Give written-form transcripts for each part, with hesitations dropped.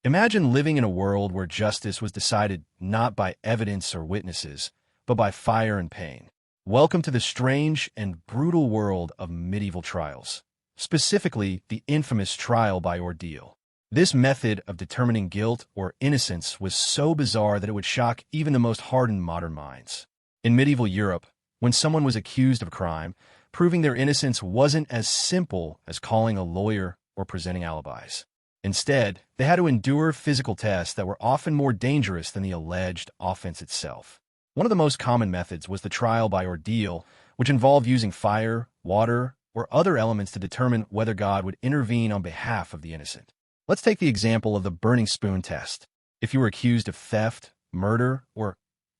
Imagine living in a world where justice was decided not by evidence or witnesses, but by fire and pain. Welcome to the strange and brutal world of medieval trials, specifically the infamous trial by ordeal. This method of determining guilt or innocence was so bizarre that it would shock even the most hardened modern minds. In medieval Europe, when someone was accused of a crime, proving their innocence wasn't as simple as calling a lawyer or presenting alibis. Instead, they had to endure physical tests that were often more dangerous than the alleged offense itself. One of the most common methods was the trial by ordeal, which involved using fire, water, or other elements to determine whether God would intervene on behalf of the innocent. Let's take the example of the burning spoon test. If you were accused of theft, murder, or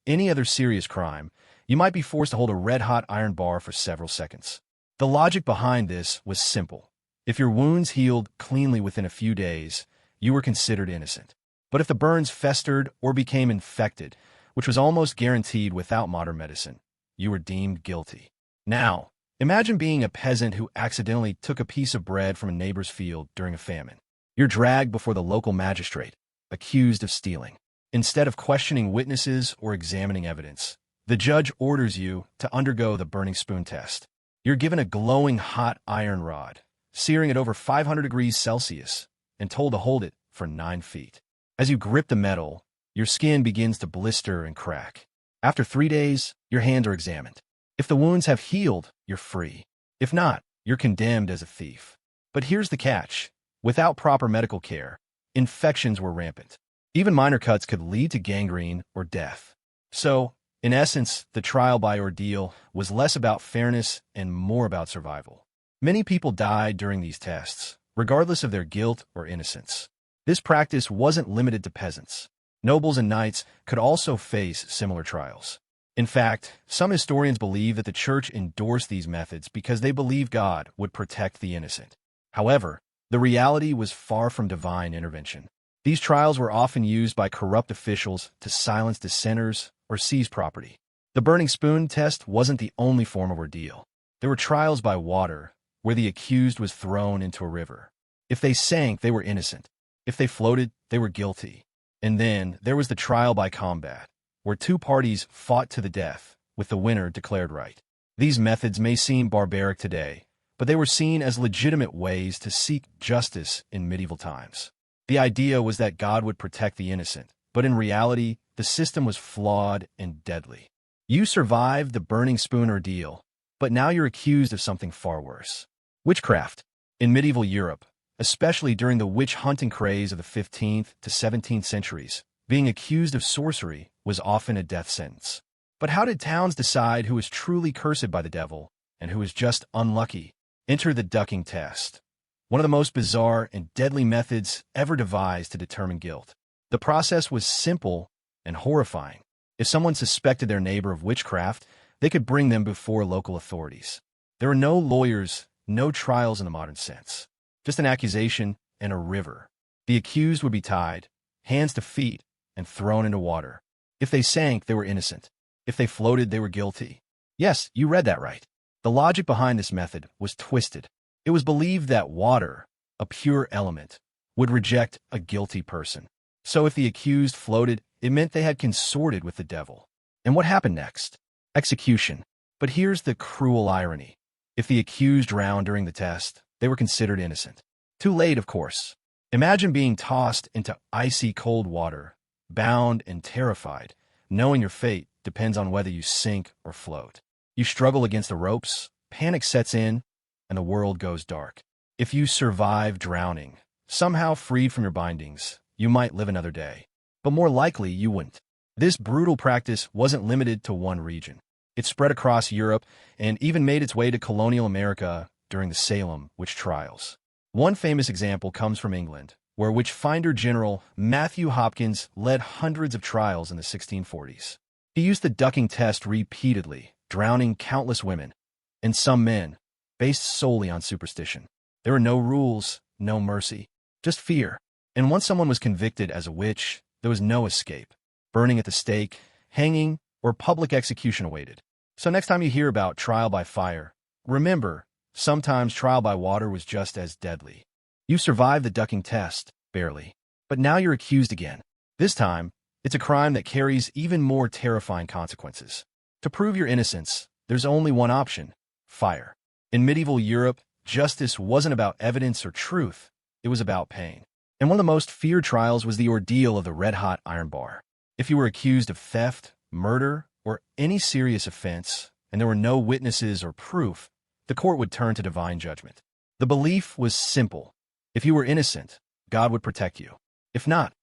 any other serious crime, you might be forced to hold a red-hot iron bar for several seconds. The logic behind this was simple. If your wounds healed cleanly within a few days, you were considered innocent. But if the burns festered or became infected, which was almost guaranteed without modern medicine, you were deemed guilty. Now, imagine being a peasant who accidentally took a piece of bread from a neighbor's field during a famine. You're dragged before the local magistrate, accused of stealing. Instead of questioning witnesses or examining evidence, the judge orders you to undergo the burning spoon test. You're given a glowing hot iron rod, searing at over 500 degrees Celsius, and told to hold it for 9 feet. As you grip the metal, your skin begins to blister and crack. After 3 days, your hands are examined. If the wounds have healed, you're free. If not, you're condemned as a thief. But here's the catch. Without proper medical care, infections were rampant. Even minor cuts could lead to gangrene or death. So, in essence, the trial by ordeal was less about fairness and more about survival. Many people died during these tests, regardless of their guilt or innocence. This practice wasn't limited to peasants. Nobles and knights could also face similar trials. In fact, some historians believe that the church endorsed these methods because they believed God would protect the innocent. However, the reality was far from divine intervention. These trials were often used by corrupt officials to silence dissenters or seize property. The burning spoon test wasn't the only form of ordeal. There were trials by water, where the accused was thrown into a river. If they sank, they were innocent. If they floated, they were guilty. And then there was the trial by combat, where 2 parties fought to the death, with the winner declared right. These methods may seem barbaric today, but they were seen as legitimate ways to seek justice in medieval times. The idea was that God would protect the innocent, but in reality, the system was flawed and deadly. You survived the burning spoon ordeal, but now you're accused of something far worse. Witchcraft. In medieval Europe, especially during the witch-hunting craze of the 15th to 17th centuries, being accused of sorcery was often a death sentence. But how did towns decide who was truly cursed by the devil and who was just unlucky? Enter the ducking test, one of the most bizarre and deadly methods ever devised to determine guilt. The process was simple and horrifying. If someone suspected their neighbor of witchcraft, they could bring them before local authorities. There were no lawyers, no trials in the modern sense, just an accusation and a river. The accused would be tied, hands to feet, and thrown into water. If they sank, they were innocent. If they floated, they were guilty. Yes, you read that right. The logic behind this method was twisted. It was believed that water, a pure element, would reject a guilty person. So if the accused floated, it meant they had consorted with the devil. And what happened next? Execution. But here's the cruel irony. If the accused drowned during the test, they were considered innocent. Too late, of course. Imagine being tossed into icy cold water, bound and terrified, knowing your fate depends on whether you sink or float. You struggle against the ropes, panic sets in, and the world goes dark. If you survive drowning, somehow freed from your bindings, you might live another day. But more likely, you wouldn't. This brutal practice wasn't limited to one region. It spread across Europe and even made its way to colonial America during the Salem witch trials. One famous example comes from England, where witch-finder General Matthew Hopkins led hundreds of trials in the 1640s. He used the ducking test repeatedly, drowning countless women, and some men, based solely on superstition. There were no rules, no mercy, just fear. And once someone was convicted as a witch, there was no escape. Burning at the stake, hanging, or public execution awaited. So next time you hear about trial by fire, remember, sometimes trial by water was just as deadly. You survived the ducking test, barely. But now you're accused again. This time, it's a crime that carries even more terrifying consequences. To prove your innocence, there's only one option: fire. In medieval Europe, justice wasn't about evidence or truth, it was about pain. And one of the most feared trials was the ordeal of the red-hot iron bar. If you were accused of theft, murder, or any serious offense, and there were no witnesses or proof, the court would turn to divine judgment. The belief was simple: if you were innocent, God would protect you. If not,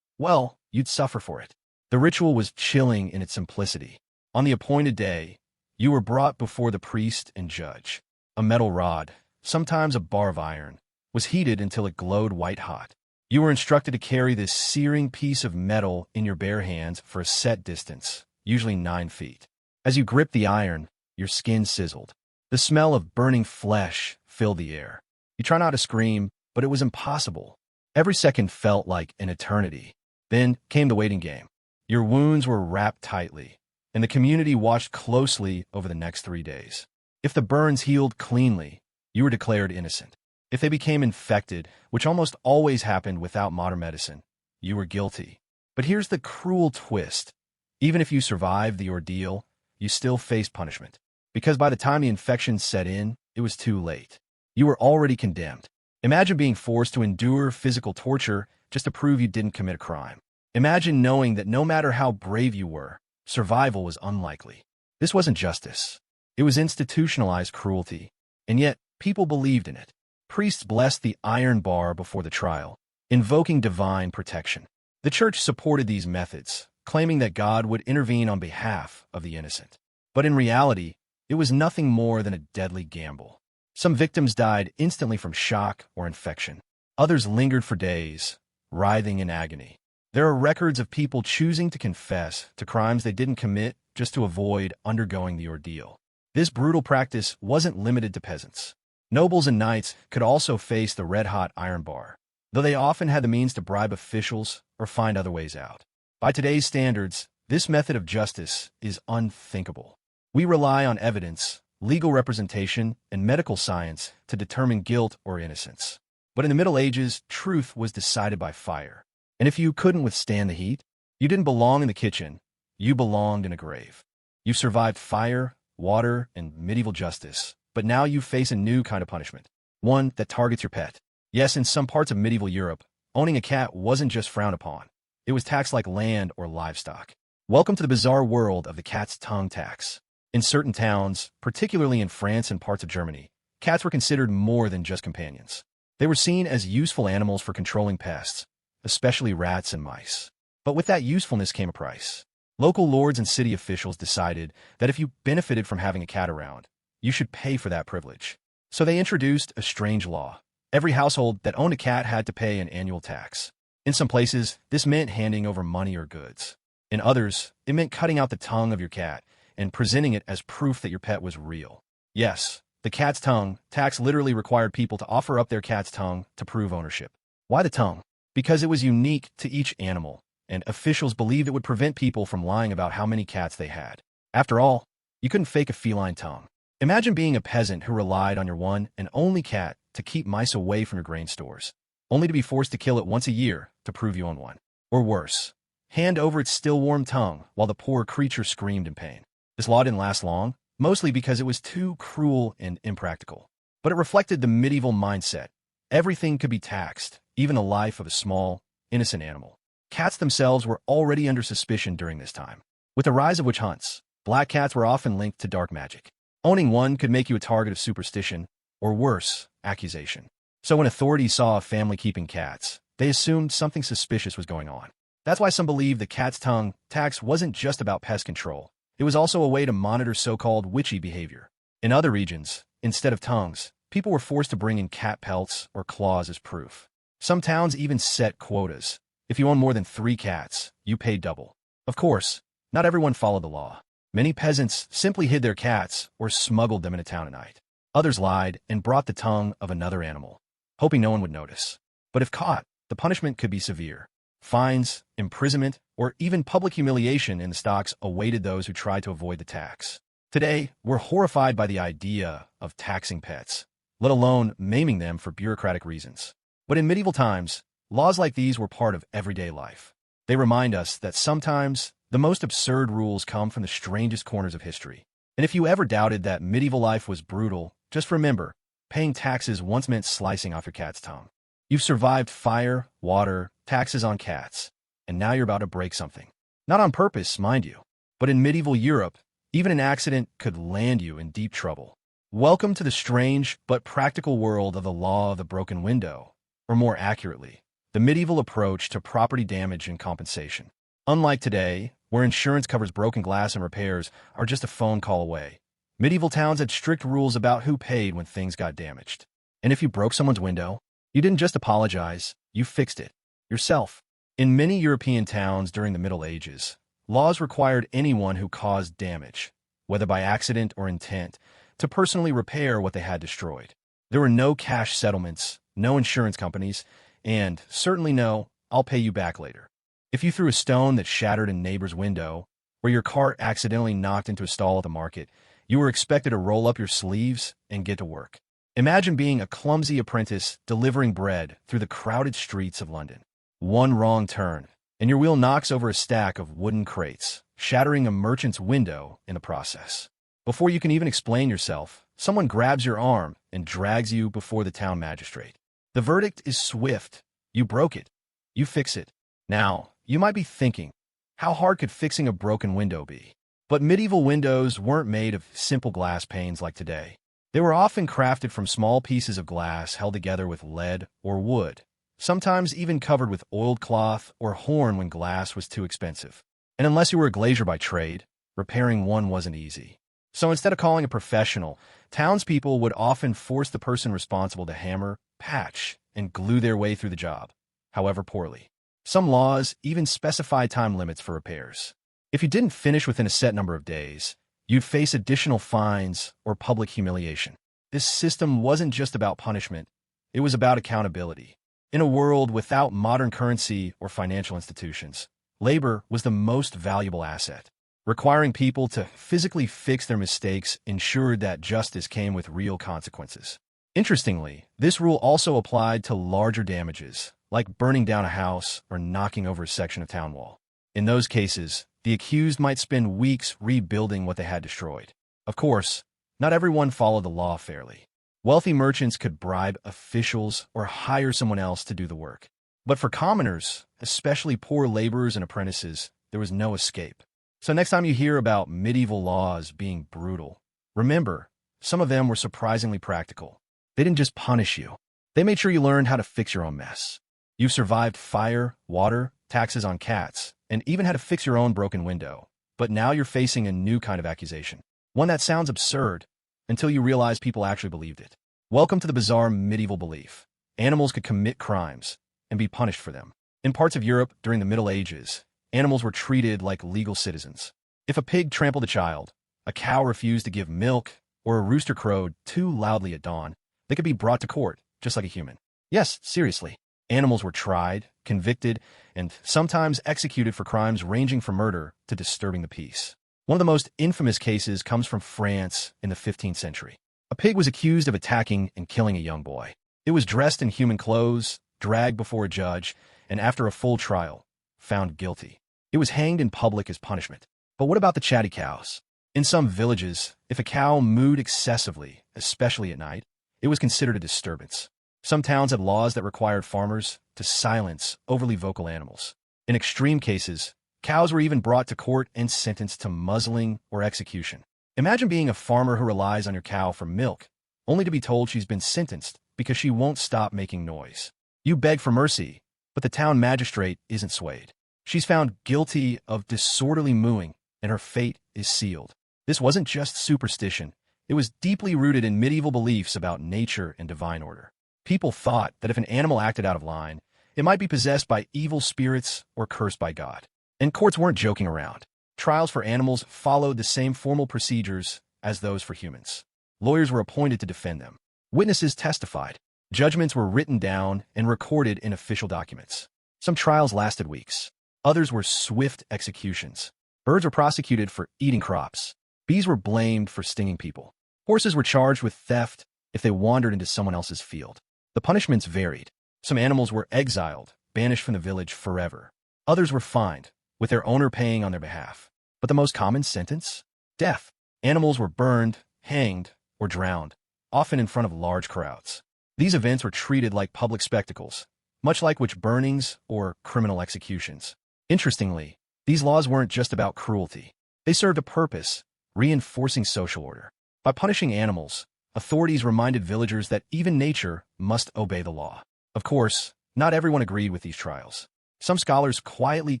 well, you'd suffer for it. The ritual was chilling in its simplicity. On the appointed day, you were brought before the priest and judge. A metal rod, sometimes a bar of iron, was heated until it glowed white-hot. You were instructed to carry this searing piece of metal in your bare hands for a set distance, usually 9 feet. As you gripped the iron, your skin sizzled. The smell of burning flesh filled the air. You tried not to scream, but it was impossible. Every second felt like an eternity. Then came the waiting game. Your wounds were wrapped tightly, and the community watched closely over the next 3 days. If the burns healed cleanly, you were declared innocent. If they became infected, which almost always happened without modern medicine, you were guilty. But here's the cruel twist. Even if you survived the ordeal, you still faced punishment. Because by the time the infection set in, it was too late. You were already condemned. Imagine being forced to endure physical torture just to prove you didn't commit a crime. Imagine knowing that no matter how brave you were, survival was unlikely. This wasn't justice. It was institutionalized cruelty, and yet people believed in it. Priests blessed the iron bar before the trial, invoking divine protection. The church supported these methods, claiming that God would intervene on behalf of the innocent. But in reality, it was nothing more than a deadly gamble. Some victims died instantly from shock or infection. Others lingered for days, writhing in agony. There are records of people choosing to confess to crimes they didn't commit just to avoid undergoing the ordeal. This brutal practice wasn't limited to peasants. Nobles and knights could also face the red-hot iron bar, though they often had the means to bribe officials or find other ways out. By today's standards, this method of justice is unthinkable. We rely on evidence, legal representation, and medical science to determine guilt or innocence. But in the Middle Ages, truth was decided by fire. And if you couldn't withstand the heat, you didn't belong in the kitchen, you belonged in a grave. You survived fire, water, and medieval justice, but now you face a new kind of punishment, one that targets your pet. Yes, in some parts of medieval Europe, owning a cat wasn't just frowned upon. It was taxed like land or livestock. Welcome to the bizarre world of the cat's tongue tax. In certain towns, particularly in France and parts of Germany, cats were considered more than just companions. They were seen as useful animals for controlling pests, especially rats and mice. But with that usefulness came a price. Local lords and city officials decided that if you benefited from having a cat around, you should pay for that privilege. So they introduced a strange law. Every household that owned a cat had to pay an annual tax. In some places, this meant handing over money or goods. In others, it meant cutting out the tongue of your cat and presenting it as proof that your pet was real. Yes, the cat's tongue tax literally required people to offer up their cat's tongue to prove ownership. Why the tongue? Because it was unique to each animal, and officials believed it would prevent people from lying about how many cats they had. After all, you couldn't fake a feline tongue. Imagine being a peasant who relied on your one and only cat to keep mice away from your grain stores, only to be forced to kill it once a year to prove you own one. Or worse, hand over its still warm tongue while the poor creature screamed in pain. This law didn't last long, mostly because it was too cruel and impractical. But it reflected the medieval mindset. Everything could be taxed, even the life of a small, innocent animal. Cats themselves were already under suspicion during this time. With the rise of witch hunts, black cats were often linked to dark magic. Owning one could make you a target of superstition, or worse, accusation. So when authorities saw a family keeping cats, they assumed something suspicious was going on. That's why some believe the cat's tongue tax wasn't just about pest control. It was also a way to monitor so-called witchy behavior. In other regions, instead of tongues, people were forced to bring in cat pelts or claws as proof. Some towns even set quotas. If you owned more than 3 cats, you paid double. Of course, not everyone followed the law. Many peasants simply hid their cats or smuggled them into town at night. Others lied and brought the tongue of another animal, hoping no one would notice. But if caught, the punishment could be severe. Fines, imprisonment, or even public humiliation in the stocks awaited those who tried to avoid the tax. Today, we're horrified by the idea of taxing pets, let alone maiming them for bureaucratic reasons. But in medieval times, Laws like these were part of everyday life. They remind us that sometimes the most absurd rules come from the strangest corners of history. And if you ever doubted that medieval life was brutal, just remember, paying taxes once meant slicing off your cat's tongue. You've survived fire, water, taxes on cats, and now you're about to break something. Not on purpose, mind you, but in medieval Europe, even an accident could land you in deep trouble. Welcome to the strange but practical world of the law of the broken window, or more accurately, the medieval approach to property damage and compensation. Unlike today, where insurance covers broken glass and repairs are just a phone call away, medieval towns had strict rules about who paid when things got damaged. And if you broke someone's window, you didn't just apologize, you fixed it yourself. In many European towns during the Middle Ages, laws required anyone who caused damage, whether by accident or intent, to personally repair what they had destroyed. There were no cash settlements, no insurance companies, and certainly no, I'll pay you back later. If you threw a stone that shattered a neighbor's window, or your cart accidentally knocked into a stall at the market, you were expected to roll up your sleeves and get to work. Imagine being a clumsy apprentice delivering bread through the crowded streets of London. One wrong turn, and your wheel knocks over a stack of wooden crates, shattering a merchant's window in the process. Before you can even explain yourself, someone grabs your arm and drags you before the town magistrate. The verdict is swift. You broke it. You fix it. Now, you might be thinking, how hard could fixing a broken window be? But medieval windows weren't made of simple glass panes like today. They were often crafted from small pieces of glass held together with lead or wood, sometimes even covered with oiled cloth or horn when glass was too expensive. And unless you were a glazier by trade, repairing one wasn't easy. So instead of calling a professional, townspeople would often force the person responsible to hammer, patch, and glue their way through the job, however poorly. Some laws even specify time limits for repairs. If you didn't finish within a set number of days, you'd face additional fines or public humiliation. This system wasn't just about punishment, it was about accountability. In a world without modern currency or financial institutions, labor was the most valuable asset. Requiring people to physically fix their mistakes ensured that justice came with real consequences. Interestingly, this rule also applied to larger damages, like burning down a house or knocking over a section of town wall. In those cases, the accused might spend weeks rebuilding what they had destroyed. Of course, not everyone followed the law fairly. Wealthy merchants could bribe officials or hire someone else to do the work. But for commoners, especially poor laborers and apprentices, there was no escape. So next time you hear about medieval laws being brutal, remember, some of them were surprisingly practical. They didn't just punish you. They made sure you learned how to fix your own mess. You've survived fire, water, taxes on cats, and even had to fix your own broken window. But now you're facing a new kind of accusation. One that sounds absurd, until you realize people actually believed it. Welcome to the bizarre medieval belief. Animals could commit crimes and be punished for them. In parts of Europe during the Middle Ages, animals were treated like legal citizens. If a pig trampled a child, a cow refused to give milk, or a rooster crowed too loudly at dawn, they could be brought to court, just like a human. Yes, seriously. Animals were tried, convicted, and sometimes executed for crimes ranging from murder to disturbing the peace. One of the most infamous cases comes from France in the 15th century. A pig was accused of attacking and killing a young boy. It was dressed in human clothes, dragged before a judge, and after a full trial, found guilty. It was hanged in public as punishment. But what about the chatty cows? In some villages, if a cow mooed excessively, especially at night, it was considered a disturbance. Some towns had laws that required farmers to silence overly vocal animals. In extreme cases, cows were even brought to court and sentenced to muzzling or execution. Imagine being a farmer who relies on your cow for milk, only to be told she's been sentenced because she won't stop making noise. You beg for mercy, but the town magistrate isn't swayed. She's found guilty of disorderly mooing, and her fate is sealed. This wasn't just superstition. It was deeply rooted in medieval beliefs about nature and divine order. People thought that if an animal acted out of line, it might be possessed by evil spirits or cursed by God. And courts weren't joking around. Trials for animals followed the same formal procedures as those for humans. Lawyers were appointed to defend them. Witnesses testified. Judgments were written down and recorded in official documents. Some trials lasted weeks. Others were swift executions. Birds were prosecuted for eating crops. Bees were blamed for stinging people. Horses were charged with theft if they wandered into someone else's field. The punishments varied. Some animals were exiled, banished from the village forever. Others were fined, with their owner paying on their behalf. But the most common sentence? Death. Animals were burned, hanged, or drowned, often in front of large crowds. These events were treated like public spectacles, much like witch burnings or criminal executions. Interestingly, these laws weren't just about cruelty. They served a purpose, reinforcing social order. By punishing animals, authorities reminded villagers that even nature must obey the law. Of course, not everyone agreed with these trials. Some scholars quietly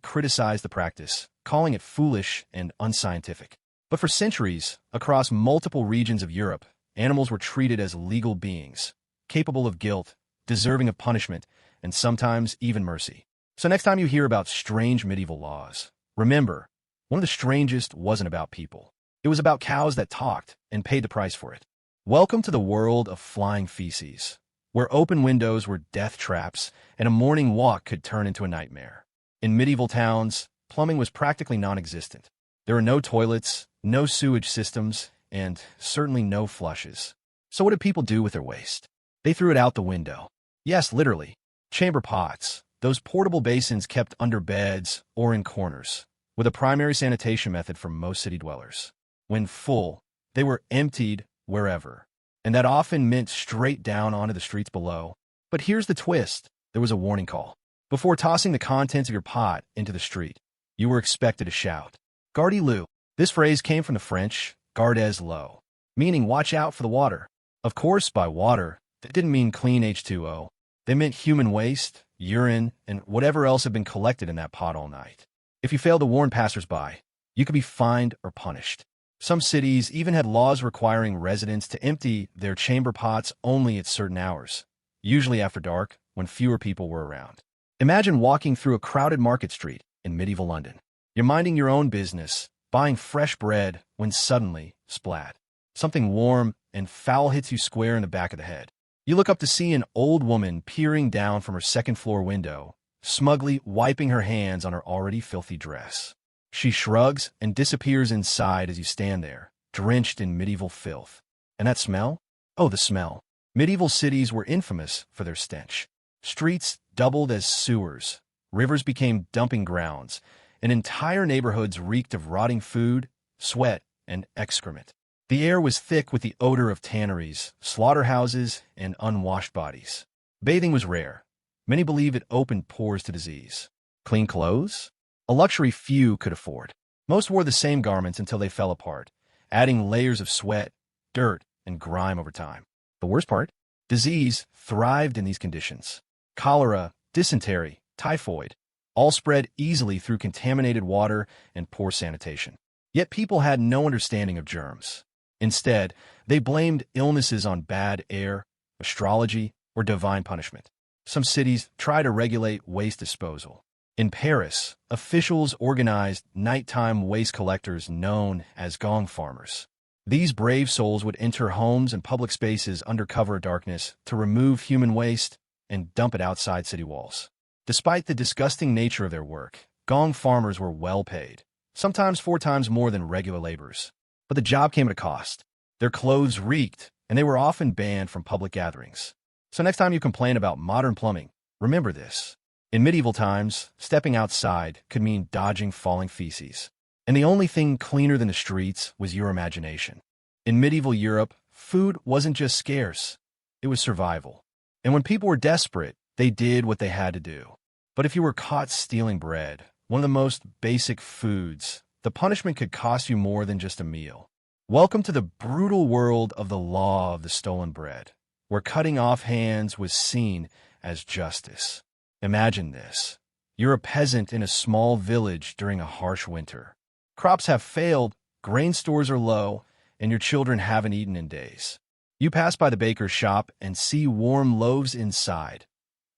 criticized the practice, calling it foolish and unscientific. But for centuries, across multiple regions of Europe, animals were treated as legal beings, capable of guilt, deserving of punishment, and sometimes even mercy. So next time you hear about strange medieval laws, remember, one of the strangest wasn't about people. It was about cows that talked and paid the price for it. Welcome to the world of flying feces, where open windows were death traps and a morning walk could turn into a nightmare. In medieval towns, plumbing was practically non-existent. There were no toilets, no sewage systems, and certainly no flushes. So what did people do with their waste? They threw it out the window. Yes, literally. Chamber pots, those portable basins kept under beds or in corners, with a primary sanitation method for most city dwellers. When full, they were emptied wherever, and that often meant straight down onto the streets below. But here's the twist. There was a warning call. Before tossing the contents of your pot into the street, you were expected to shout, "Gardez l'eau." This phrase came from the French, "Gardez l'eau," meaning watch out for the water. Of course, by water, that didn't mean clean H2O. They meant human waste, urine, and whatever else had been collected in that pot all night. If you failed to warn passersby, you could be fined or punished. Some cities even had laws requiring residents to empty their chamber pots only at certain hours, usually after dark, when fewer people were around. Imagine walking through a crowded market street in medieval London. You're minding your own business, buying fresh bread, when suddenly, splat, something warm and foul hits you square in the back of the head. You look up to see an old woman peering down from her second-floor window, smugly wiping her hands on her already filthy dress. She shrugs and disappears inside as you stand there, drenched in medieval filth. And that smell? Oh, the smell. Medieval cities were infamous for their stench. Streets doubled as sewers, rivers became dumping grounds, and entire neighborhoods reeked of rotting food, sweat, and excrement. The air was thick with the odor of tanneries, slaughterhouses, and unwashed bodies. Bathing was rare. Many believed it opened pores to disease. Clean clothes? A luxury few could afford. Most wore the same garments until they fell apart, adding layers of sweat, dirt, and grime over time. The worst part? Disease thrived in these conditions. Cholera, dysentery, typhoid, all spread easily through contaminated water and poor sanitation. Yet people had no understanding of germs. Instead, they blamed illnesses on bad air, astrology, or divine punishment. Some cities tried to regulate waste disposal. In Paris, officials organized nighttime waste collectors known as gong farmers. These brave souls would enter homes and public spaces under cover of darkness to remove human waste and dump it outside city walls. Despite the disgusting nature of their work, gong farmers were well paid, sometimes 4 times more than regular laborers. But the job came at a cost. Their clothes reeked, and they were often banned from public gatherings. So next time you complain about modern plumbing, remember this. In medieval times, stepping outside could mean dodging falling feces. And the only thing cleaner than the streets was your imagination. In medieval Europe, food wasn't just scarce, it was survival. And when people were desperate, they did what they had to do. But if you were caught stealing bread, one of the most basic foods, the punishment could cost you more than just a meal. Welcome to the brutal world of the law of the stolen bread, where cutting off hands was seen as justice. Imagine this. You're a peasant in a small village during a harsh winter. Crops have failed, grain stores are low, and your children haven't eaten in days. You pass by the baker's shop and see warm loaves inside.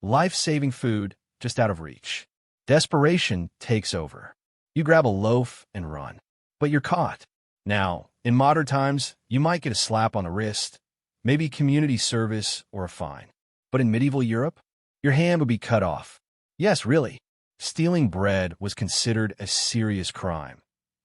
Life-saving food just out of reach. Desperation takes over. You grab a loaf and run. But you're caught. Now, in modern times, you might get a slap on the wrist, maybe community service or a fine. But in medieval Europe, your hand would be cut off. Yes, really. Stealing bread was considered a serious crime,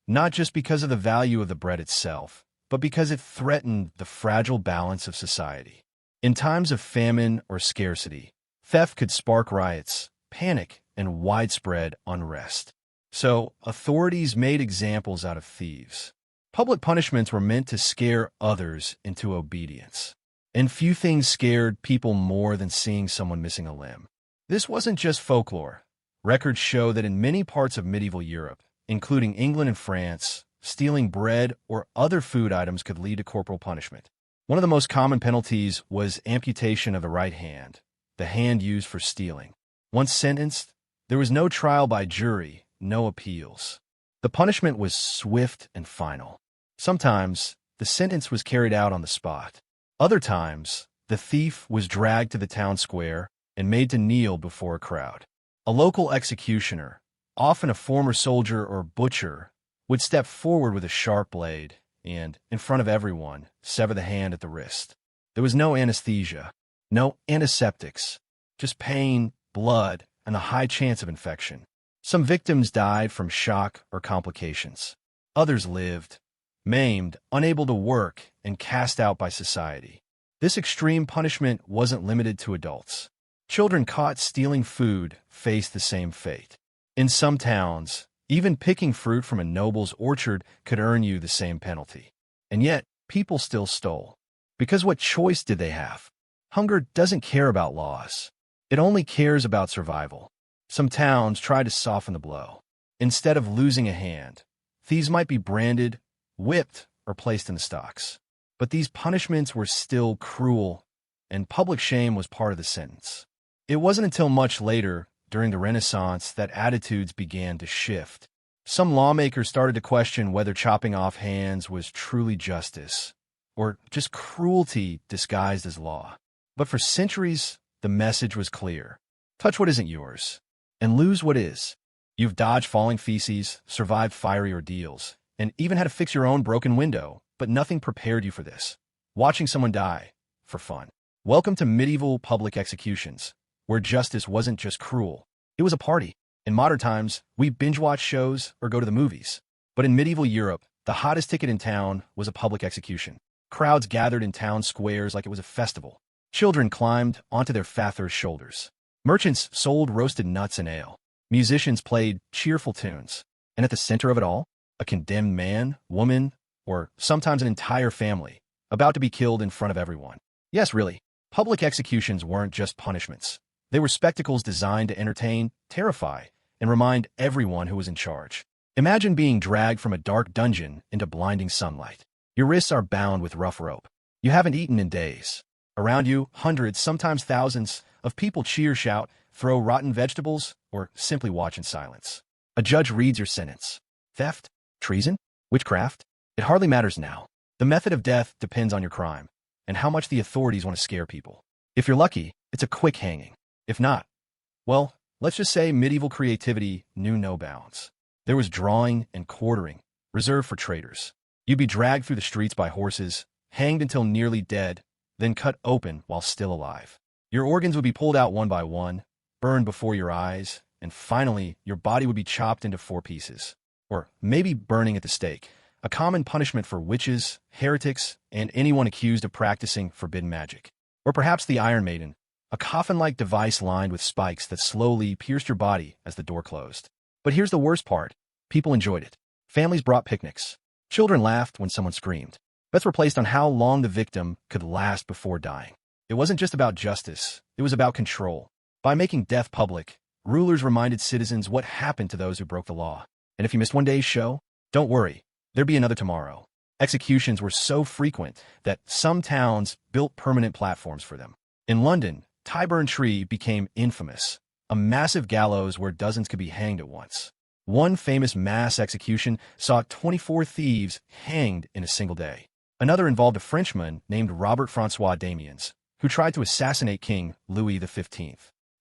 not just because of the value of the bread itself, but because it threatened the fragile balance of society. In times of famine or scarcity, theft could spark riots, panic, and widespread unrest. So, authorities made examples out of thieves. Public punishments were meant to scare others into obedience. And few things scared people more than seeing someone missing a limb. This wasn't just folklore. Records show that in many parts of medieval Europe, including England and France, stealing bread or other food items could lead to corporal punishment. One of the most common penalties was amputation of the right hand, the hand used for stealing. Once sentenced, there was no trial by jury, no appeals. The punishment was swift and final. Sometimes, the sentence was carried out on the spot. Other times, the thief was dragged to the town square and made to kneel before a crowd. A local executioner, often a former soldier or butcher, would step forward with a sharp blade and, in front of everyone, sever the hand at the wrist. There was no anesthesia, no antiseptics, just pain, blood, and a high chance of infection. Some victims died from shock or complications. Others lived, maimed, unable to work, and cast out by society. This extreme punishment wasn't limited to adults. Children caught stealing food faced the same fate. In some towns, even picking fruit from a noble's orchard could earn you the same penalty. And yet, people still stole. Because what choice did they have? Hunger doesn't care about laws. It only cares about survival. Some towns tried to soften the blow. Instead of losing a hand, thieves might be branded, whipped, or placed in the stocks. But these punishments were still cruel, and public shame was part of the sentence. It wasn't until much later, during the Renaissance, that attitudes began to shift. Some lawmakers started to question whether chopping off hands was truly justice, or just cruelty disguised as law. But for centuries, the message was clear. Touch what isn't yours, and lose what is. You've dodged falling feces, survived fiery ordeals, and even had to fix your own broken window, but nothing prepared you for this. Watching someone die, for fun. Welcome to medieval public executions, where justice wasn't just cruel. It was a party. In modern times, we binge-watch shows or go to the movies. But in medieval Europe, the hottest ticket in town was a public execution. Crowds gathered in town squares like it was a festival. Children climbed onto their fathers' shoulders. Merchants sold roasted nuts and ale. Musicians played cheerful tunes. And at the center of it all, a condemned man, woman, or sometimes an entire family, about to be killed in front of everyone. Yes, really, public executions weren't just punishments. They were spectacles designed to entertain, terrify, and remind everyone who was in charge. Imagine being dragged from a dark dungeon into blinding sunlight. Your wrists are bound with rough rope. You haven't eaten in days. Around you, hundreds, sometimes thousands, of people cheer, shout, throw rotten vegetables, or simply watch in silence. A judge reads your sentence. Theft? Treason? Witchcraft? It hardly matters now. The method of death depends on your crime, and how much the authorities want to scare people. If you're lucky, it's a quick hanging. If not, well, let's just say medieval creativity knew no bounds. There was drawing and quartering, reserved for traitors. You'd be dragged through the streets by horses, hanged until nearly dead, then cut open while still alive. Your organs would be pulled out one by one, burned before your eyes, and finally, your body would be chopped into 4 pieces. Or maybe burning at the stake, a common punishment for witches, heretics, and anyone accused of practicing forbidden magic. Or perhaps the Iron Maiden, a coffin-like device lined with spikes that slowly pierced your body as the door closed. But here's the worst part. People enjoyed it. Families brought picnics. Children laughed when someone screamed. Bets were placed on how long the victim could last before dying. It wasn't just about justice. It was about control. By making death public, rulers reminded citizens what happened to those who broke the law. And if you missed one day's show, don't worry. There'd be another tomorrow. Executions were so frequent that some towns built permanent platforms for them. In London, Tyburn Tree became infamous, a massive gallows where dozens could be hanged at once. One famous mass execution saw 24 thieves hanged in a single day. Another involved a Frenchman named Robert François Damiens, who tried to assassinate King Louis XV.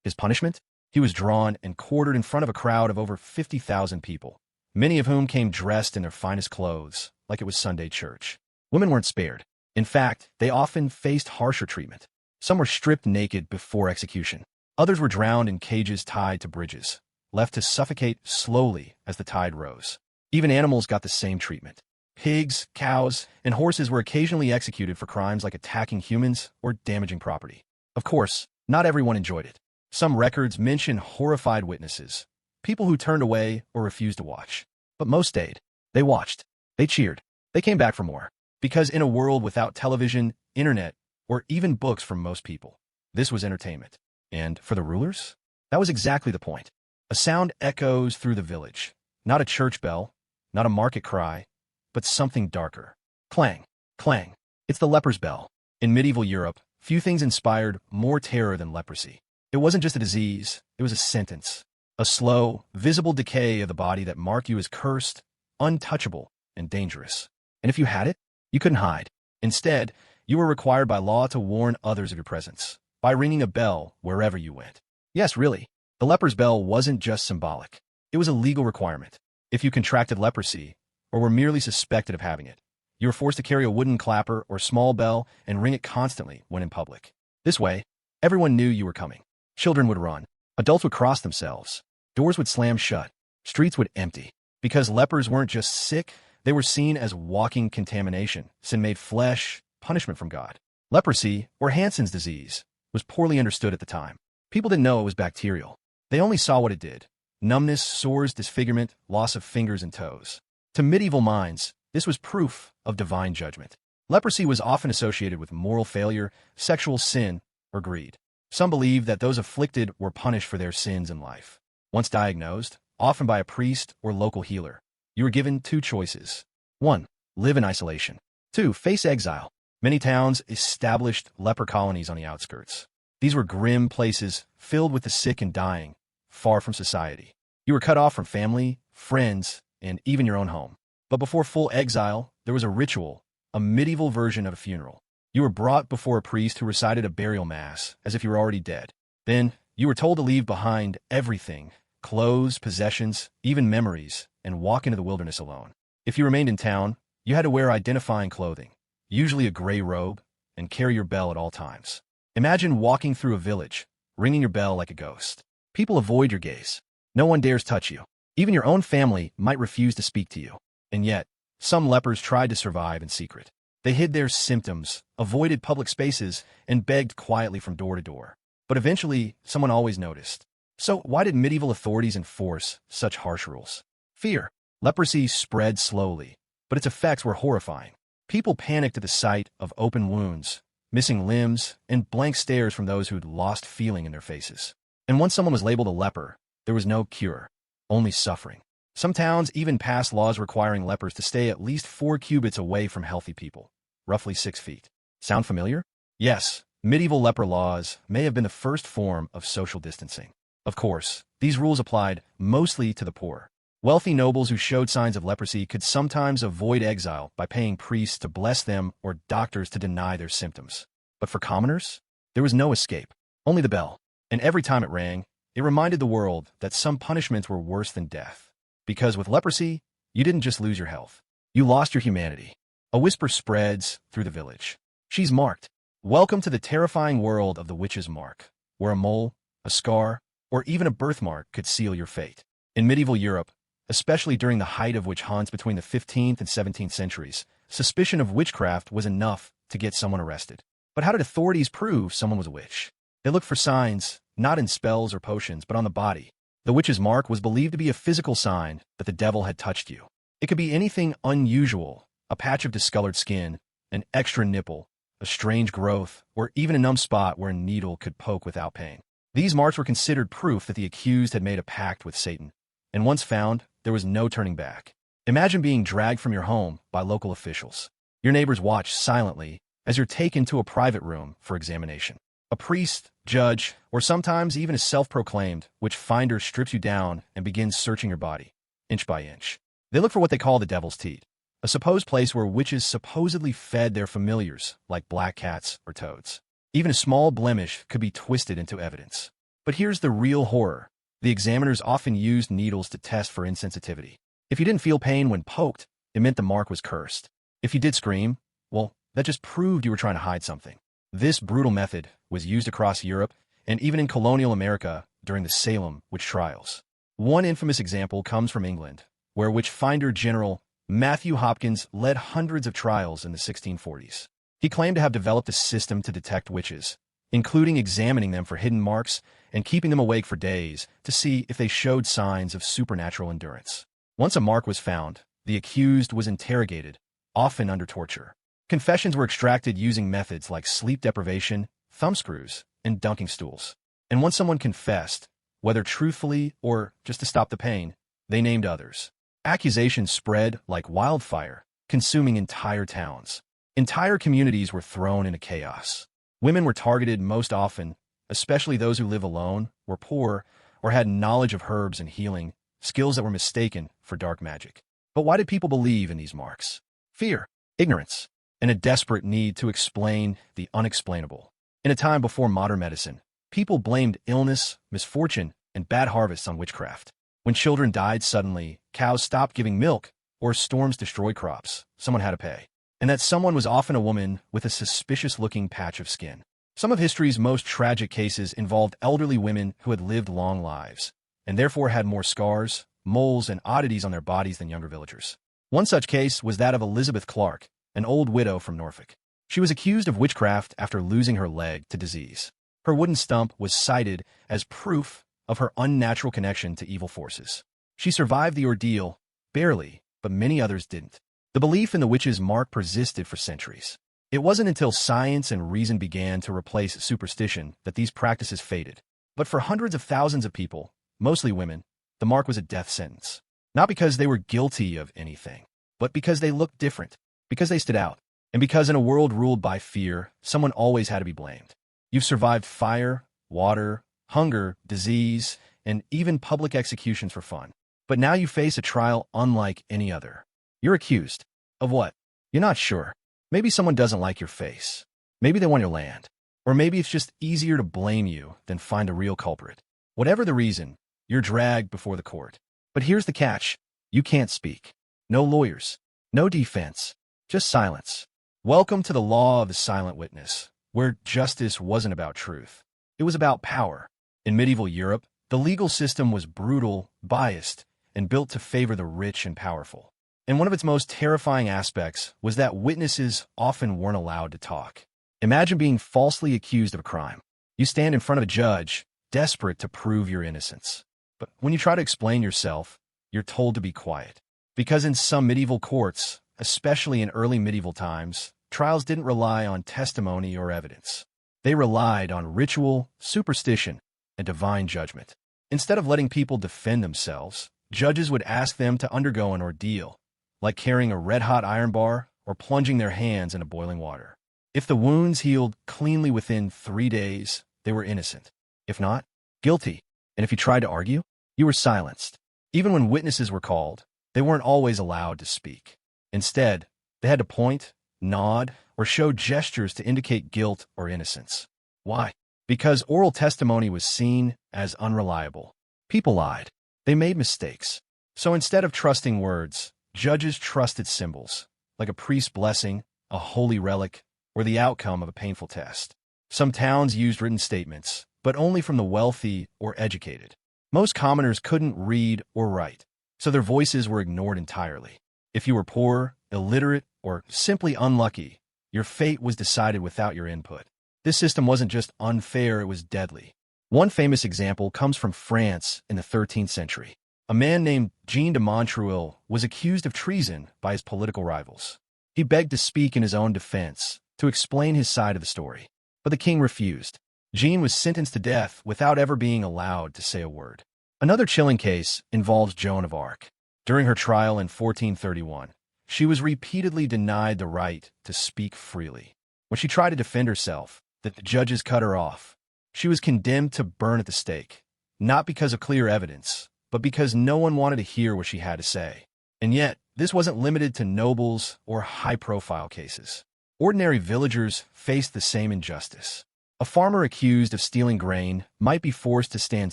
His punishment? He was drawn and quartered in front of a crowd of over 50,000 people, many of whom came dressed in their finest clothes, like it was Sunday church. Women weren't spared. In fact, they often faced harsher treatment. Some were stripped naked before execution. Others were drowned in cages tied to bridges, left to suffocate slowly as the tide rose. Even animals got the same treatment. Pigs, cows, and horses were occasionally executed for crimes like attacking humans or damaging property. Of course, not everyone enjoyed it. Some records mention horrified witnesses, people who turned away or refused to watch. But most stayed. They watched. They cheered. They came back for more. Because in a world without television, internet, or even books for most people, this was entertainment. And for the rulers, that was exactly the point. A sound echoes through the village. Not a church bell, not a market cry, but something darker. Clang, clang. It's the leper's bell. In medieval Europe, few things inspired more terror than leprosy. It wasn't just a disease, it was a sentence. A slow, visible decay of the body that marked you as cursed, untouchable, and dangerous. And if you had it, you couldn't hide. Instead, you were required by law to warn others of your presence, by ringing a bell wherever you went. Yes, really, the leper's bell wasn't just symbolic. It was a legal requirement. If you contracted leprosy, or were merely suspected of having it, you were forced to carry a wooden clapper or small bell and ring it constantly when in public. This way, everyone knew you were coming. Children would run. Adults would cross themselves. Doors would slam shut. Streets would empty. Because lepers weren't just sick, they were seen as walking contamination, sin-made flesh, punishment from God. Leprosy, or Hansen's disease, was poorly understood at the time. People didn't know it was bacterial. They only saw what it did: numbness, sores, disfigurement, loss of fingers and toes. To medieval minds, this was proof of divine judgment. Leprosy was often associated with moral failure, sexual sin, or greed. Some believed that those afflicted were punished for their sins in life. Once diagnosed, often by a priest or local healer, you were given two choices. 1. Live in isolation. 2. Face exile. Many towns established leper colonies on the outskirts. These were grim places filled with the sick and dying, far from society. You were cut off from family, friends, and even your own home. But before full exile, there was a ritual, a medieval version of a funeral. You were brought before a priest who recited a burial mass, as if you were already dead. Then, you were told to leave behind everything: clothes, possessions, even memories, and walk into the wilderness alone. If you remained in town, you had to wear identifying clothing, usually a gray robe, and carry your bell at all times. Imagine walking through a village, ringing your bell like a ghost. People avoid your gaze. No one dares touch you. Even your own family might refuse to speak to you. And yet, some lepers tried to survive in secret. They hid their symptoms, avoided public spaces, and begged quietly from door to door. But eventually, someone always noticed. So why did medieval authorities enforce such harsh rules? Fear. Leprosy spread slowly, but its effects were horrifying. People panicked at the sight of open wounds, missing limbs, and blank stares from those who'd lost feeling in their faces. And once someone was labeled a leper, there was no cure, only suffering. Some towns even passed laws requiring lepers to stay at least 4 cubits away from healthy people, roughly 6 feet. Sound familiar? Yes, medieval leper laws may have been the first form of social distancing. Of course, these rules applied mostly to the poor. Wealthy nobles who showed signs of leprosy could sometimes avoid exile by paying priests to bless them or doctors to deny their symptoms. But for commoners, there was no escape, only the bell. And every time it rang, it reminded the world that some punishments were worse than death. Because with leprosy, you didn't just lose your health. You lost your humanity. A whisper spreads through the village. She's marked. Welcome to the terrifying world of the witch's mark, where a mole, a scar, or even a birthmark could seal your fate. In medieval Europe, especially during the height of witch hunts between the 15th and 17th centuries, suspicion of witchcraft was enough to get someone arrested. But how did authorities prove someone was a witch? They looked for signs, not in spells or potions, but on the body. The witch's mark was believed to be a physical sign that the devil had touched you. It could be anything unusual: a patch of discolored skin, an extra nipple, a strange growth, or even a numb spot where a needle could poke without pain. These marks were considered proof that the accused had made a pact with Satan, and once found, there was no turning back. Imagine being dragged from your home by local officials. Your neighbors watch silently as you're taken to a private room for examination. A priest, judge, or sometimes even a self-proclaimed witch finder strips you down and begins searching your body, inch by inch. They look for what they call the devil's teat, a supposed place where witches supposedly fed their familiars, like black cats or toads. Even a small blemish could be twisted into evidence. But here's the real horror. The examiners often used needles to test for insensitivity. If you didn't feel pain when poked, it meant the mark was cursed. If you did scream, well, that just proved you were trying to hide something. This brutal method was used across Europe and even in colonial America during the Salem witch trials. One infamous example comes from England, where witch-finder General Matthew Hopkins led hundreds of trials in the 1640s. He claimed to have developed a system to detect witches, including examining them for hidden marks and keeping them awake for days to see if they showed signs of supernatural endurance. Once a mark was found, the accused was interrogated, often under torture. Confessions were extracted using methods like sleep deprivation, thumbscrews, and dunking stools. And once someone confessed, whether truthfully or just to stop the pain, they named others. Accusations spread like wildfire, consuming entire towns. Entire communities were thrown into chaos. Women were targeted most often, especially those who live alone, were poor, or had knowledge of herbs and healing, skills that were mistaken for dark magic. But why did people believe in these marks? Fear, ignorance, and a desperate need to explain the unexplainable. In a time before modern medicine, people blamed illness, misfortune, and bad harvests on witchcraft. When children died suddenly, cows stopped giving milk, or storms destroyed crops, someone had to pay. And that someone was often a woman with a suspicious-looking patch of skin. Some of history's most tragic cases involved elderly women who had lived long lives, and therefore had more scars, moles, and oddities on their bodies than younger villagers. One such case was that of Elizabeth Clark, an old widow from Norfolk. She was accused of witchcraft after losing her leg to disease. Her wooden stump was cited as proof of her unnatural connection to evil forces. She survived the ordeal, barely, but many others didn't. The belief in the witch's mark persisted for centuries. It wasn't until science and reason began to replace superstition that these practices faded. But for hundreds of thousands of people, mostly women, the mark was a death sentence. Not because they were guilty of anything, but because they looked different, because they stood out, and because in a world ruled by fear, someone always had to be blamed. You've survived fire, water, hunger, disease, and even public executions for fun. But now you face a trial unlike any other. You're accused. Of what? You're not sure. Maybe someone doesn't like your face. Maybe they want your land. Or maybe it's just easier to blame you than find a real culprit. Whatever the reason, you're dragged before the court. But here's the catch. You can't speak. No lawyers. No defense. Just silence. Welcome to the law of the silent witness, where justice wasn't about truth. It was about power. In medieval Europe, the legal system was brutal, biased, and built to favor the rich and powerful. And one of its most terrifying aspects was that witnesses often weren't allowed to talk. Imagine being falsely accused of a crime. You stand in front of a judge, desperate to prove your innocence. But when you try to explain yourself, you're told to be quiet. Because in some medieval courts, especially in early medieval times, trials didn't rely on testimony or evidence. They relied on ritual, superstition, and divine judgment. Instead of letting people defend themselves, judges would ask them to undergo an ordeal, like carrying a red-hot iron bar or plunging their hands into boiling water. If the wounds healed cleanly within 3 days, they were innocent. If not, guilty. And if you tried to argue, you were silenced. Even when witnesses were called, they weren't always allowed to speak. Instead, they had to point, nod, or show gestures to indicate guilt or innocence. Why? Because oral testimony was seen as unreliable. People lied. They made mistakes. So instead of trusting words, judges trusted symbols, like a priest's blessing, a holy relic, or the outcome of a painful test. Some towns used written statements, but only from the wealthy or educated. Most commoners couldn't read or write, so their voices were ignored entirely. If you were poor, illiterate, or simply unlucky, your fate was decided without your input. This system wasn't just unfair, it was deadly. One famous example comes from France in the 13th century. A man named Jean de Montreuil was accused of treason by his political rivals. He begged to speak in his own defense, to explain his side of the story. But the king refused. Jean was sentenced to death without ever being allowed to say a word. Another chilling case involves Joan of Arc. During her trial in 1431, she was repeatedly denied the right to speak freely. When she tried to defend herself, the judges cut her off. She was condemned to burn at the stake, not because of clear evidence, but because no one wanted to hear what she had to say. And yet, this wasn't limited to nobles or high-profile cases. Ordinary villagers faced the same injustice. A farmer accused of stealing grain might be forced to stand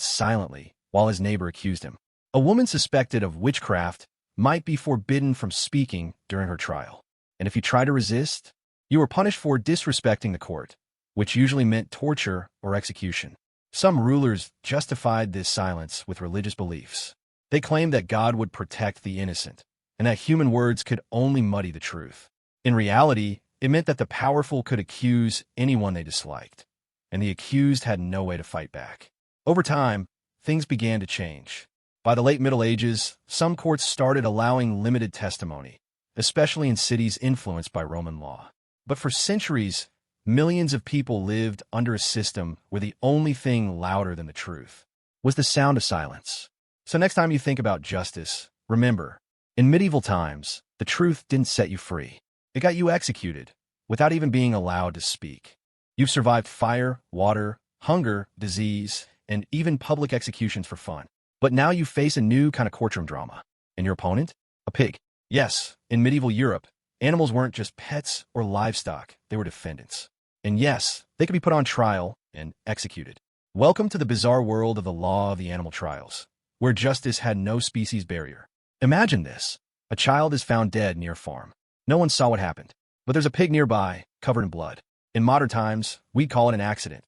silently while his neighbor accused him. A woman suspected of witchcraft might be forbidden from speaking during her trial. And if you tried to resist, you were punished for disrespecting the court, which usually meant torture or execution. Some rulers justified this silence with religious beliefs. They claimed that God would protect the innocent, and that human words could only muddy the truth. In reality, it meant that the powerful could accuse anyone they disliked. and the accused had no way to fight back. Over time, things began to change. By the late Middle Ages, some courts started allowing limited testimony, especially in cities influenced by Roman law. But for centuries, millions of people lived under a system where the only thing louder than the truth was the sound of silence. So next time you think about justice, remember, in medieval times, the truth didn't set you free. It got you executed, without even being allowed to speak. You've survived fire, water, hunger, disease, and even public executions for fun. But now you face a new kind of courtroom drama. And your opponent? A pig. Yes, in medieval Europe, animals weren't just pets or livestock, they were defendants. And yes, they could be put on trial and executed. Welcome to the bizarre world of the law of the animal trials, where justice had no species barrier. Imagine this. A child is found dead near a farm. No one saw what happened, but there's a pig nearby, covered in blood. In modern times, we'd call it an accident,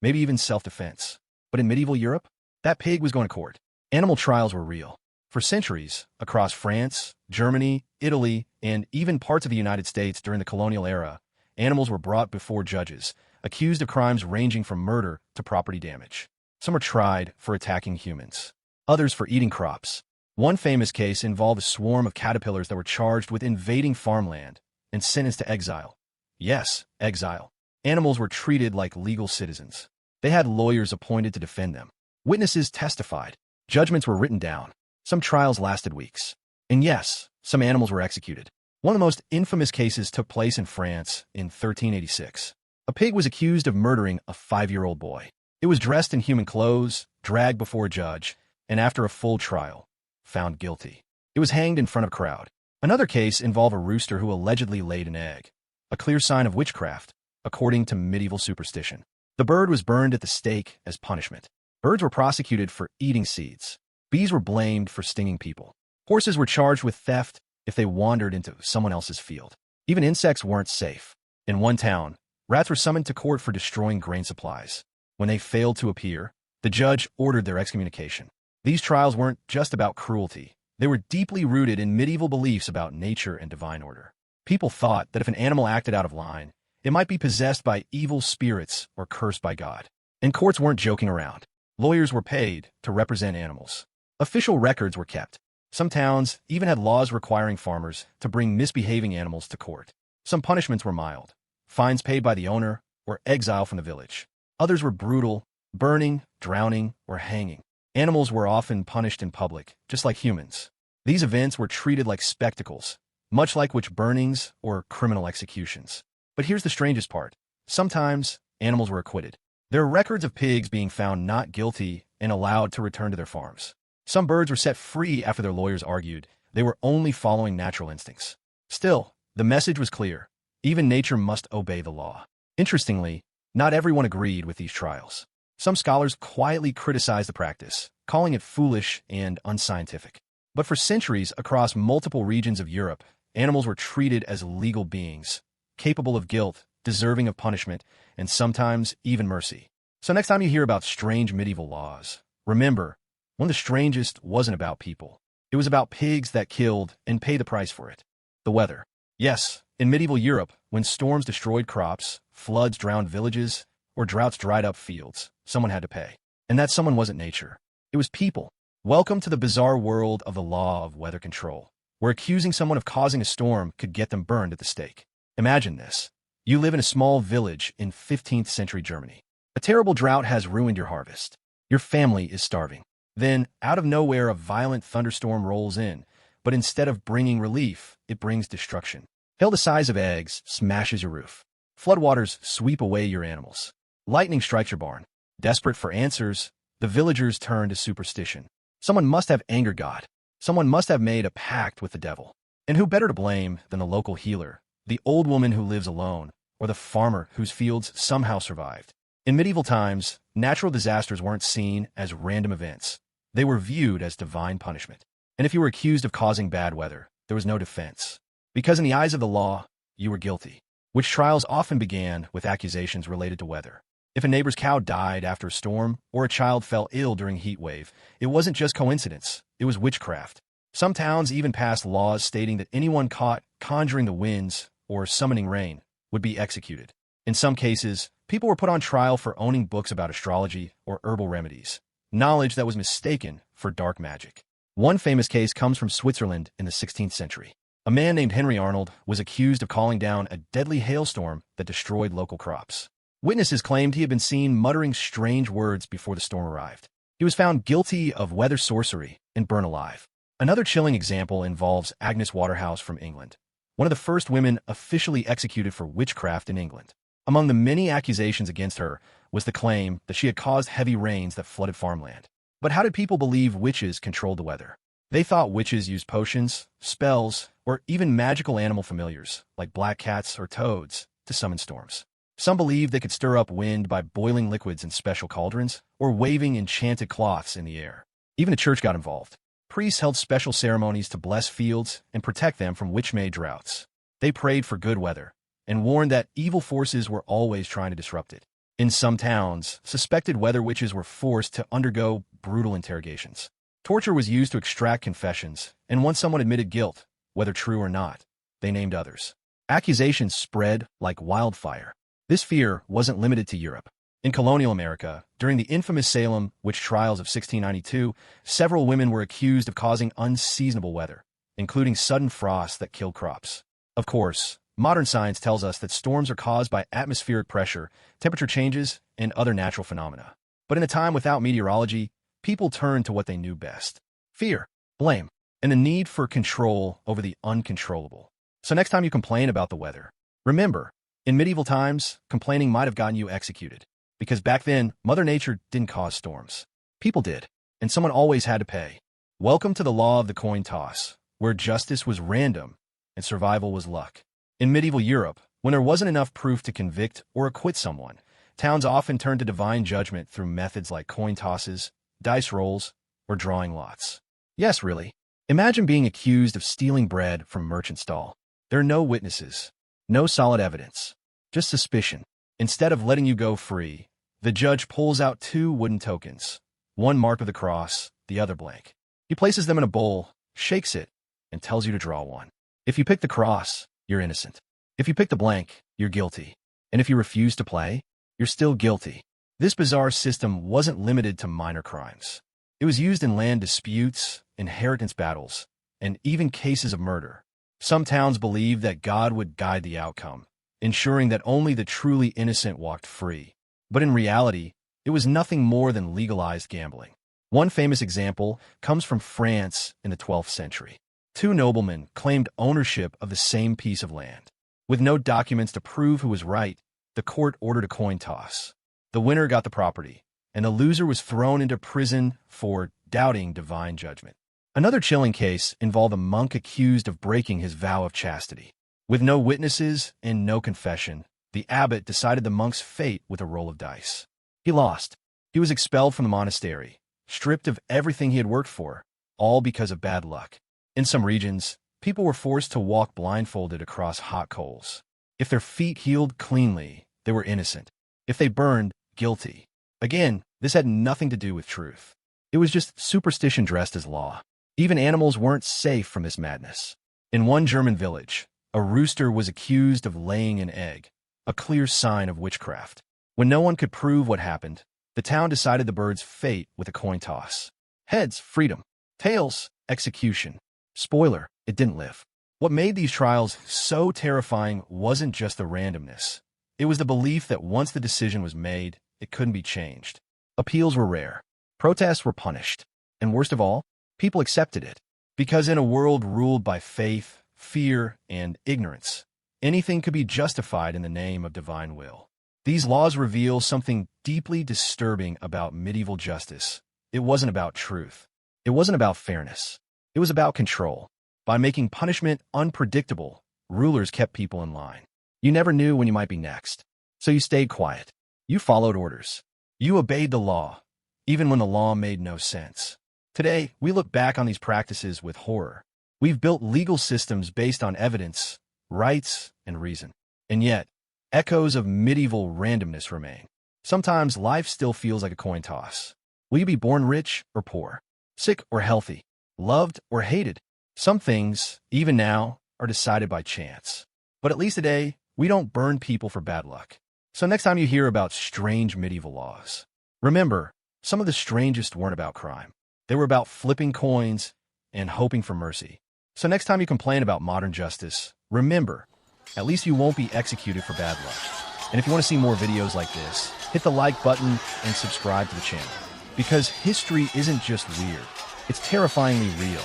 maybe even self-defense. But in medieval Europe, that pig was going to court. Animal trials were real. For centuries, across France, Germany, Italy, and even parts of the United States during the colonial era, animals were brought before judges, accused of crimes ranging from murder to property damage. Some were tried for attacking humans, others for eating crops. One famous case involved a swarm of caterpillars that were charged with invading farmland and sentenced to exile. Yes, exile. Animals were treated like legal citizens. They had lawyers appointed to defend them. Witnesses testified. Judgments were written down. Some trials lasted weeks. And yes, some animals were executed. One of the most infamous cases took place in France in 1386. A pig was accused of murdering a 5-year-old boy. It was dressed in human clothes, dragged before a judge, and after a full trial, found guilty. It was hanged in front of a crowd. Another case involved a rooster who allegedly laid an egg, a clear sign of witchcraft, according to medieval superstition. The bird was burned at the stake as punishment. Birds were prosecuted for eating seeds. Bees were blamed for stinging people. Horses were charged with theft if they wandered into someone else's field. Even insects weren't safe. In one town, rats were summoned to court for destroying grain supplies. When they failed to appear, the judge ordered their excommunication. These trials weren't just about cruelty. They were deeply rooted in medieval beliefs about nature and divine order. People thought that if an animal acted out of line, it might be possessed by evil spirits or cursed by God. And courts weren't joking around. Lawyers were paid to represent animals. Official records were kept. Some towns even had laws requiring farmers to bring misbehaving animals to court. Some punishments were mild, fines paid by the owner, or exile from the village. Others were brutal, burning, drowning, or hanging. Animals were often punished in public, just like humans. These events were treated like spectacles, much like witch burnings or criminal executions. But here's the strangest part. Sometimes, animals were acquitted. There are records of pigs being found not guilty and allowed to return to their farms. Some birds were set free after their lawyers argued they were only following natural instincts. Still, the message was clear. Even nature must obey the law. Interestingly, not everyone agreed with these trials. Some scholars quietly criticized the practice, calling it foolish and unscientific. But for centuries across multiple regions of Europe, animals were treated as legal beings, capable of guilt, deserving of punishment, and sometimes even mercy. So next time you hear about strange medieval laws, remember, one of the strangest wasn't about people. It was about pigs that killed and paid the price for it. The weather. Yes, in medieval Europe, when storms destroyed crops, floods drowned villages, or droughts dried up fields, someone had to pay. And that someone wasn't nature. It was people. Welcome to the bizarre world of the law of weather control, where accusing someone of causing a storm could get them burned at the stake. Imagine this. You live in a small village in 15th century Germany. A terrible drought has ruined your harvest. Your family is starving. Then, out of nowhere, a violent thunderstorm rolls in, but instead of bringing relief, it brings destruction. Hail the size of eggs smashes your roof. Floodwaters sweep away your animals. Lightning strikes your barn. Desperate for answers, the villagers turn to superstition. Someone must have angered God. Someone must have made a pact with the devil. And who better to blame than the local healer, the old woman who lives alone, or the farmer whose fields somehow survived? In medieval times, natural disasters weren't seen as random events. They were viewed as divine punishment. And if you were accused of causing bad weather, there was no defense. Because in the eyes of the law, you were guilty. Witch trials often began with accusations related to weather. If a neighbor's cow died after a storm, or a child fell ill during a heat wave, it wasn't just coincidence, it was witchcraft. Some towns even passed laws stating that anyone caught conjuring the winds or summoning rain would be executed. In some cases, people were put on trial for owning books about astrology or herbal remedies, knowledge that was mistaken for dark magic. One famous case comes from Switzerland in the 16th century. A man named Henry Arnold was accused of calling down a deadly hailstorm that destroyed local crops. Witnesses claimed he had been seen muttering strange words before the storm arrived. He was found guilty of weather sorcery and burned alive. Another chilling example involves Agnes Waterhouse from England, one of the first women officially executed for witchcraft in England. Among the many accusations against her was the claim that she had caused heavy rains that flooded farmland. But how did people believe witches controlled the weather? They thought witches used potions, spells, or even magical animal familiars, like black cats or toads, to summon storms. Some believed they could stir up wind by boiling liquids in special cauldrons or waving enchanted cloths in the air. Even the church got involved. Priests held special ceremonies to bless fields and protect them from witch-made droughts. They prayed for good weather and warned that evil forces were always trying to disrupt it. In some towns, suspected weather witches were forced to undergo brutal interrogations. Torture was used to extract confessions, and once someone admitted guilt, whether true or not, they named others. Accusations spread like wildfire. This fear wasn't limited to Europe. In colonial America, during the infamous Salem witch trials of 1692, several women were accused of causing unseasonable weather, including sudden frosts that killed crops. Of course, modern science tells us that storms are caused by atmospheric pressure, temperature changes, and other natural phenomena. But in a time without meteorology, people turned to what they knew best: fear, blame, and the need for control over the uncontrollable. So next time you complain about the weather, remember, in medieval times, complaining might have gotten you executed. Because back then, Mother Nature didn't cause storms. People did, and someone always had to pay. Welcome to the law of the coin toss, where justice was random and survival was luck. In medieval Europe, when there wasn't enough proof to convict or acquit someone, towns often turned to divine judgment through methods like coin tosses, dice rolls, or drawing lots. Yes, really. Imagine being accused of stealing bread from a merchant stall. There are no witnesses, no solid evidence, just suspicion. Instead of letting you go free, the judge pulls out two wooden tokens, one marked with a cross, the other blank. He places them in a bowl, shakes it, and tells you to draw one. If you pick the cross, you're innocent. If you pick the blank, you're guilty. And if you refuse to play, you're still guilty. This bizarre system wasn't limited to minor crimes. It was used in land disputes, inheritance battles, and even cases of murder. Some towns believed that God would guide the outcome, ensuring that only the truly innocent walked free. But in reality, it was nothing more than legalized gambling. One famous example comes from France in the 12th century. Two noblemen claimed ownership of the same piece of land. With no documents to prove who was right, the court ordered a coin toss. The winner got the property, and the loser was thrown into prison for doubting divine judgment. Another chilling case involved a monk accused of breaking his vow of chastity. With no witnesses and no confession, the abbot decided the monk's fate with a roll of dice. He lost. He was expelled from the monastery, stripped of everything he had worked for, all because of bad luck. In some regions, people were forced to walk blindfolded across hot coals. If their feet healed cleanly, they were innocent. If they burned, guilty. Again, this had nothing to do with truth. It was just superstition dressed as law. Even animals weren't safe from this madness. In one German village, a rooster was accused of laying an egg, a clear sign of witchcraft. When no one could prove what happened, the town decided the bird's fate with a coin toss. Heads, freedom. Tails, execution. Spoiler, it didn't live. What made these trials so terrifying wasn't just the randomness. It was the belief that once the decision was made, it couldn't be changed. Appeals were rare. Protests were punished. And worst of all, people accepted it. Because in a world ruled by faith, fear, and ignorance, anything could be justified in the name of divine will. These laws reveal something deeply disturbing about medieval justice. It wasn't about truth. It wasn't about fairness. It was about control. By making punishment unpredictable, rulers kept people in line. You never knew when you might be next. So you stayed quiet. You followed orders. You obeyed the law, even when the law made no sense. Today, we look back on these practices with horror. We've built legal systems based on evidence, rights, and reason. And yet, echoes of medieval randomness remain. Sometimes life still feels like a coin toss. Will you be born rich or poor? Sick or healthy? Loved or hated? Some things, even now, are decided by chance. But at least today, we don't burn people for bad luck. So next time you hear about strange medieval laws, remember, some of the strangest weren't about crime. They were about flipping coins and hoping for mercy. So next time you complain about modern justice, remember, at least you won't be executed for bad luck. And if you want to see more videos like this, hit the like button and subscribe to the channel. Because history isn't just weird, it's terrifyingly real.